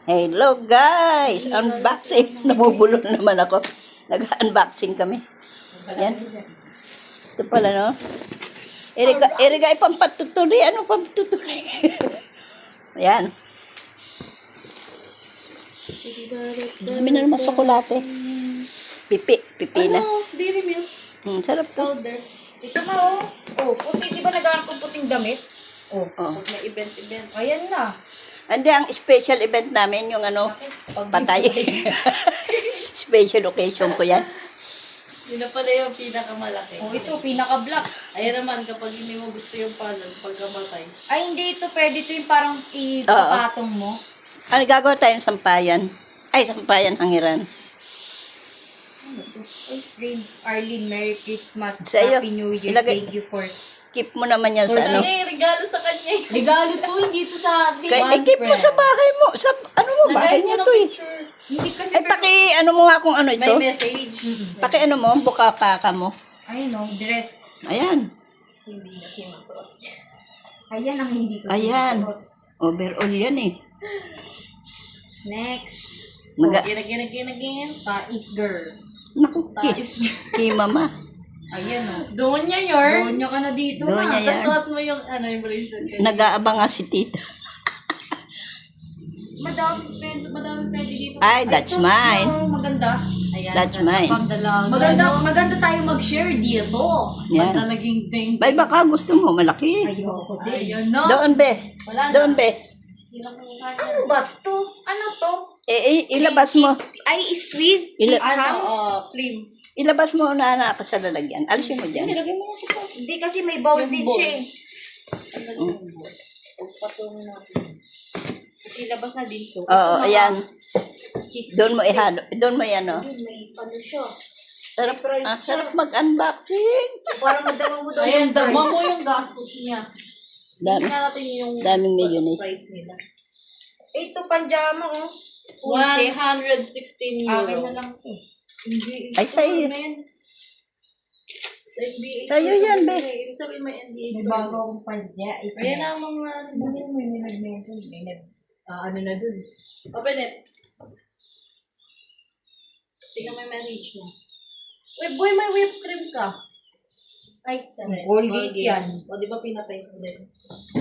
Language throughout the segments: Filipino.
Hello guys! Unboxing. Nabubulol naman ako. Nag-unboxing kami. Yan. Ito pala, no? Erika, ipampatutuloy. Ano pampatutuloy? Ayan. Dami na naman sokolate. Pipi na. Ano? Dairy milk Sarap po. powder. Ito na oh. Oh, puti. Di ba nagkaroon kong puting damit? Oh. Oh. May event. Ayan na. Hindi, ang special event namin, yung ano, patay. Special occasion ko yan. Yun na pala yung pinakamalaki. Oh, ito, pinaka-black. Ayan naman, kapag hindi mo gusto yung panon, pagkamatay. Ay, hindi ito. Pwede ito yung parang ipapatong mo. Ano, gagawa tayong sampayan. Ay, sampayan, hangiran. Ano to? Ay, friend. Arlene, Merry Christmas. Sa'yo. Happy New Year. Ilagay. Thank you for... Keep mo naman yan sa ano. Sige, regalo sa kanya. Regalo to, hindi to sa akin. Keep mo sa bahay mo. Sa, ano mo, bahay niya to eh. Picture. Hindi kasi... Ay, ano mo nga kung ano May ito. message. Ano mo, bukaka mo. Ayun o, dress. Ayan. Hindi na sinusuot. Ayan ang hindi ko Ayan. sinusuot. Overall yan eh. Next. Again. Tais girl. Naku, Tais. kay mama. Ayan o. Doon niya yun. Doon nyo ka na dito Doon na. niya Tapos yan. suot mo yung, yung bracelet. Nag-aabang nga si tita. Madami pwede dito. Ay, that's ito, mine. no, maganda. Ayan, That's ganda mine. pang dalaga. Maganda tayo mag-share dito. Yan. Pandalaging ding. Bay, baka gusto mo, malaki. Ayoko din. Ayun na. Doon, be. Wala na. Doon, be. Ano ba to? Ano to? Ilabas mo. Ay, squeeze? Ila- Cheese ham? Cream. Ilabas mo na sa lalagyan. Alisin mo dyan. Nilagay mo na sa sauce. Hindi kasi may bowl Yung din bowl. siya eh. Pagpatuloy natin. Kasi ilabas na din to. Oo, ayan. Cheese. Doon mo ihalo. Doon mo yan, oh. May ano siya. Sarap, sarap mag-unboxing. Parang madama mo daw Ayan, yung dama price. mo yung gastos niya. Dami. Tingnan natin yung Daming mayonnaise. price nila. Ito, panjama oh. 116 euro. Akin na lang to. Hindi. Ay, sa'yo. Sa NBA. Sa'yo yan, be. Ibig sabihin may NBA May store. bago akong panja. Ayan na ang mga May nag-mention. Ano na dun? Open it. Tingnan mo yung message niya. Uy, boy, may whipped cream ka. Ay, tama. Colgate yan. O, di ba pinatay ko din?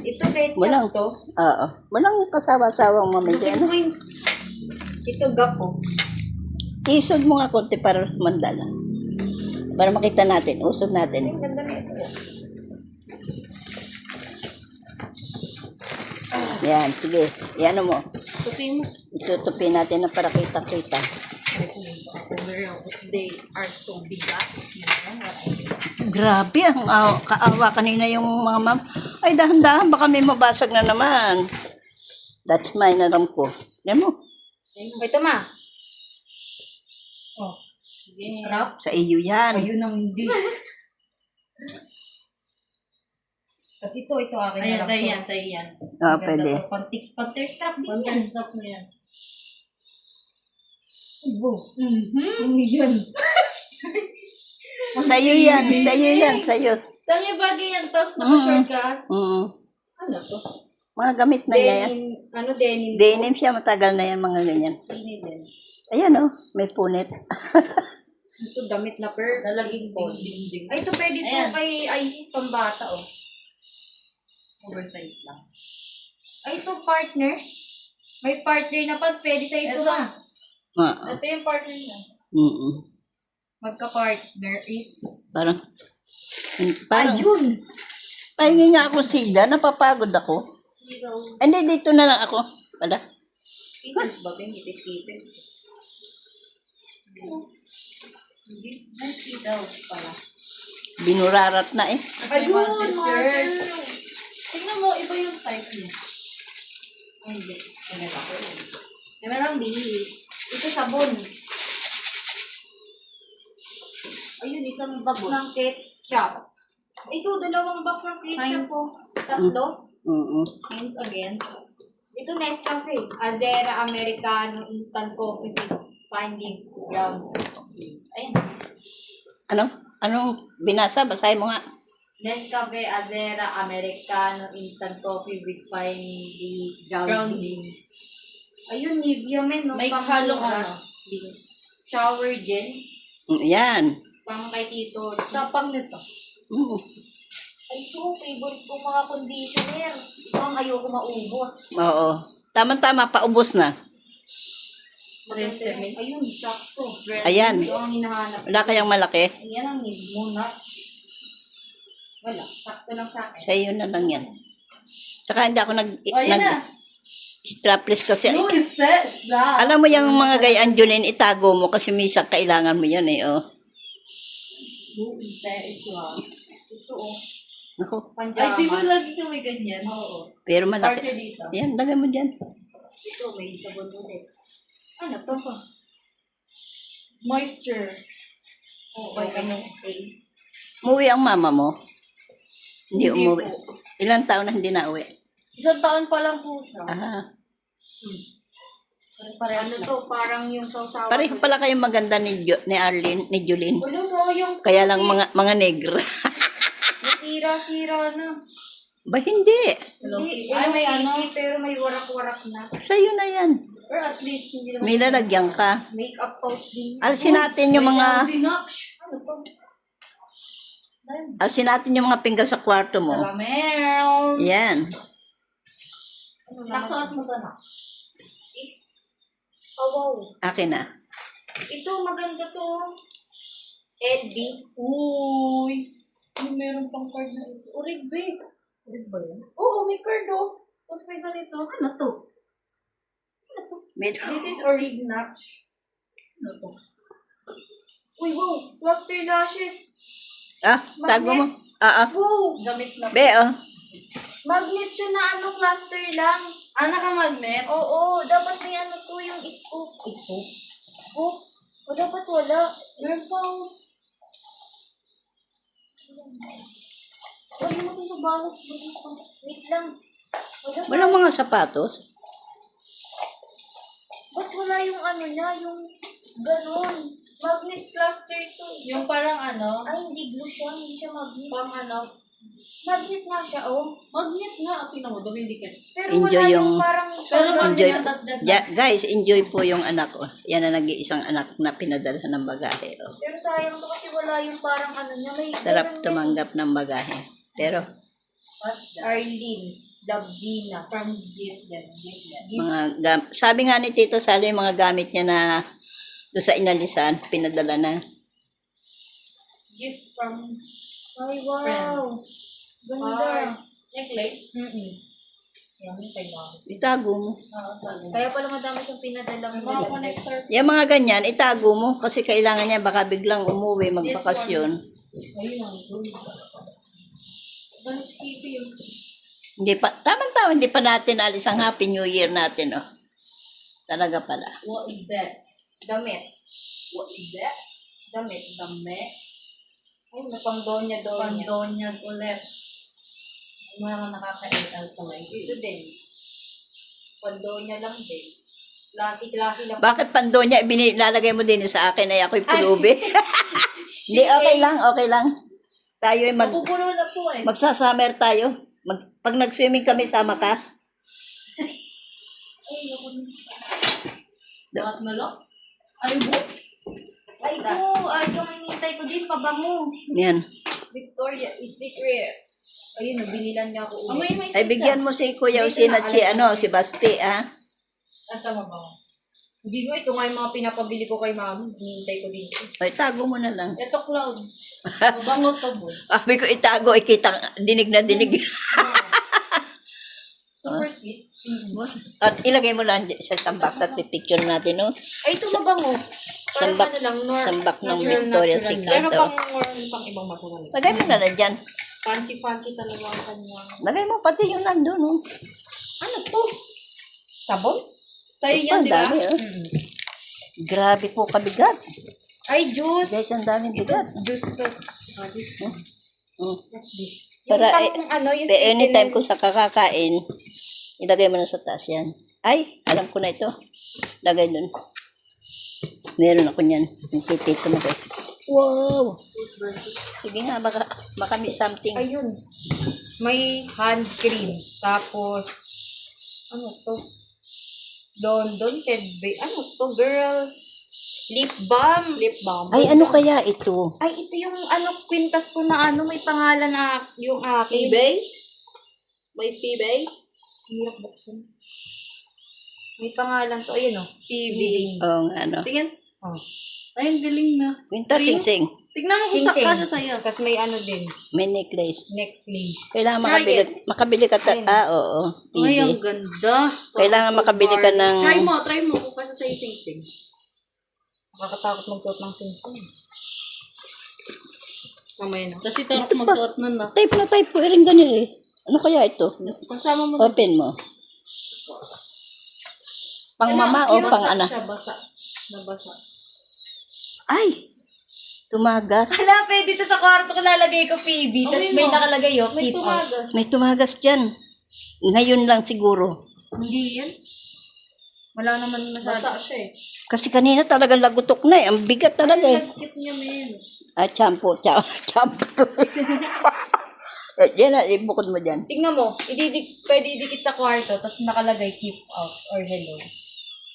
Ito, ketchup Walang. to. Oo. Walang kasawa-sawang mamili. Ano? Ito, gapo. Isog mo nga konti para mandala. Para makita natin. Usog natin. Ang ganda na ito. Yan, sige. Yan mo. Tupi mo. Itutupi natin na para kita-kita. They are so bigat. Grabe, ang kaawa kanina yung mga ma'am. Ay, dahan-dahan, baka may mabasag na naman. That's mine, alam ko. Yan mo. Ito, ma. Oh. Sige. Crap. Sa iyo yan. Ayun ang hindi. Kasi ito akin Ayan, na lang tayo to. yan, tayo yan. Ah, Ganda pwede. to. Pantir strap din yan. One stop mo yan. Ibo. Ano yan? Sa iyo yan. Sa iyo yan. Sa iyo. Tama bagay yan, tapos naka-short ka. Ano to? Mga gamit na yan. Denim. Ano denim? Denim siya, matagal na yan, mga ganyan. Skinny din. Ayan oh, may punit. Ito damit na per. Dalaging baseball. ding. Ay, ito pwede to Ayan. kay Isis pambata oh. Oversize lang. Ay, ito partner. May partner na pants. Pwede sa ito Ito. ma. Ito yung partner niya. Magka-partner is... Parang, Ayun! pahingi nga ako sila, napapagod ako. Hindi, dito na lang ako. Wala. Skittles ba? Hindi Skittles. Hindi. Nice details pala. Binurarat na eh. Ayun! Mga Mother! Tingnan mo, iba yung type niya. Ay, hindi. Ganyan ako. Naman lang bili. Ito sabon. Ayun, isang box ng ketchup. Ito, dalawang box ng ketchup Heinz. po. Tatlo. Heinz again. Ito Nescafe. Azera Americano Instant Coffee with fine ground beans. Ayan. Anong binasa? Basahin mo nga. Nescafe Azera Americano Instant Coffee with finely ground Ground beans. Ayun, Nivea men, no? May Pang halong hugas. Beans. Shower gel. Yan. Pang kay Tito. Tapang nito. Mm. Ay, ito, favorite ko mga conditioner. Ito ang ayoko maubos. Oo. Tama-tama, paubos na. Tresemme. Ayun, sakto. Ayan. Ito ang hinahanap. Wala kayang malaki? Yan ang need mo, notch. Wala, sakto lang sa akin. Sa iyo na lang yan. Tsaka hindi ako Oh, yan na. strapless kasi. Who is this? Alam mo yung mga gayaan Julin, itago mo kasi minsan kailangan mo yan eh. Oh. Who is this? Ito, oh. Naku, Panjama. Ay, di ba lagi ka may ganyan? Oo. pero Partner malaki. dito. Yan, lagay mo dyan. Ito, may sabon ulit. Ano to? Moisture. Oo, Ay, okay. ano? Umuwi ang mama mo? Hindi umuwi. po. Ilang taon na hindi na uwi? Isang taon pa lang po siya. Ah, Ano to? Parang yung sausawa. pareho pala kayong maganda ni Arlene, ni Julin. Ulo, sayang. Kaya lang mga negra. Nasira-sira na. Ba hindi? Hindi, Ay, may ano? pero may warak-warak na. Sa'yo na yan. Or at least, hindi naman. May lalagyan ka. Makeup pouch din. Alisin natin yung mga Ano to? alisin natin yung mga pinggan sa kwarto mo. Caramel. Yan. Naksuot mo to na. Oh, wow. Akin na. Ito, maganda to. LB. Uy. Meron pang card na ito. Orig, babe. Ano ba yun? Oo, may card oh. Tapos may ganito. Ano to? Medyo. This is Orig Natch. Ano to? Uy, wow. Cluster lashes. Ah, tago mo. Ah, ah. Wow. Gamit na. Be, oh. Magnet siya na cluster lang. Naka-magnet? Oo, dapat may ano to yung scoop. Scoop? Scoop? O dapat wala. Meron pang... Huwag mo ito sa balot. Wait lang. Wala sa... Walang mga sapatos. Ba't wala yung ano niya? Yung ganun. Magnet cluster to. Yung parang ano? Ay, hindi glue siya. Hindi siya magnet. Pang ano? Magnet nga siya, oh. Magnet nga. Tingnan mo, dumidikit. Pero Enjoy wala yung- yung parang... Pero magnet Enjoy. na dagdag na. Yeah, guys, enjoy po yung anak ko. Yan ang nag-iisang anak na pinadala ng bagahe. Oh. Pero sayang to kasi wala yung parang ano niya. May Sarap ganun tumanggap ng bagahe. Pero, What's yan. that? Arlene. Dabgina. From gift them. Gift them. sabi nga ni Tito Sally, yung mga gamit niya na doon sa inalisan, pinadala na. Gift from Ay, wow. Friend. Ganda. necklace. Mm-mm. Yan, yung kailangan. Itago mo. Kaya pala madami siyang pinadala May mo. mga connector. Yung mga ganyan, itago mo kasi kailangan niya baka biglang umuwi, magbakasyon. Ayun ang good. Ganun skippy yun. Hindi pa, tamang-tama, hindi pa natin alis ang Happy New Year natin, oh. Talaga pala. What is that? Damit. What is that? Damit. Dame. Ay, napang-donya. Pandonyan ulit. Mga nakakaital sa may Ito din. Pandonya lang din. Klase-klase lang. Bakit pando niya lalagay mo din sa akin ay ako'y pulubi? Hindi, okay lang, okay lang. Tayo ay Mapupuno na po eh. magsasummer tayo. Pag nag-swimming kami, sama ka. Ay, naku. Bakit na lang? Ay, mo? Ay, ito. Ay, ito ang hinintay ko din. Pabango. Yan. Victoria is Secret. Ayun, binilan niya ako Amoy ulit. may Ay, bigyan mo si Kuya Usina, si Basti, ah. Ang tama ba? Hindi nga, ito nga yung mga pinapabili ko kay mami. Hinintay ko din. Ay, tago mo na lang. Ito, Cloud. Mabango to, boy. Sabi ko itago, ikita, dinig na dinig. Super sweet. At ilagay mo lang sa isang box at pipicture natin, no? Ay, ito mabango. Sambak, Parang ano lang, sambak ng natural, Victoria's natural. Secret. Pero oh. pang ibang masarap. Lagay mo na lang dyan. Fancy talaga ang kanya. Lagay mo pati yung nandun, no? Ano to? Sabon? Sa'yo Ito, yan, ang di ba? dami, oh. Grabe po kabigat. Ay, juice. Guys, ang daming Ito, bigat. juice to. Ah, juice to. Mm. What's this? Para, Yung pang, ano, yung anytime sweetener. ko sa kakakain, ilagay mo na sa taas yan. Ay, alam ko na ito. Lagay dun. Meron ako niyan. Yung titito mo ko. Wow! Sige nga, baka may something. Ayun. May hand cream. Tapos, ano to? London, Ted Bay. Ano to, girl? Lip balm. Lip balm. Ay, ano kaya ito? Ay, ito yung kwintas ko na may pangalan na yung akin. Phoebe? May Phoebe? Hirap buksan. May pangalan to. Ayun, oh. Phoebe. Oo, ano. Tingin. Oh. Ayun, galing na. Kwintas, sing-sing. Tignan mo kung Sing-sing. kasya sa'yo. Tapos may din. May necklace. Necklace. Kailangan Try makabili ka Ayun. oo. Ay, ang Phoebe. ganda. Kailangan makabili ka ng... Try mo kung kasya sa'yo sing-sing. Nakakatakot magsuot ng sing-sing. Mamaya na. Kasi tarap magsuot nun na. Type na type ko rin ganyan eh. Ano kaya ito? Kasama mo na. Open mo. Pang mama o pang ana? Siya, basa. Nabasa. Ay! Tumagas. Hala, pwede dito sa kwarto ko lalagay ko PB. Tapos Okay may mo. nakalagay yung May keep out. tumagas. May tumagas dyan. Ngayon lang siguro. Hindi yan. Wala naman Basa masyado. siya eh. Kasi kanina talagang lagutok na eh. Ang bigat talaga eh. Nagkit niya, men. Ah, champo. Yan na, ibukod mo dyan. Tingnan mo, pwede idikit sa kwarto, tapos nakalagay keep out or hello.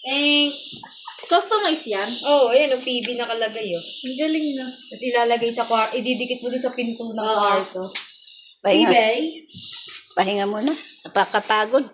Eh, customize yan. Oh, ayan, yung PB nakalagay oh. Ang galing na. Tapos ilalagay sa kwarto, ididikit mo din sa pinto ng Oo. kwarto. Pahinga. Phoebe? Pahinga muna. Napakapagod.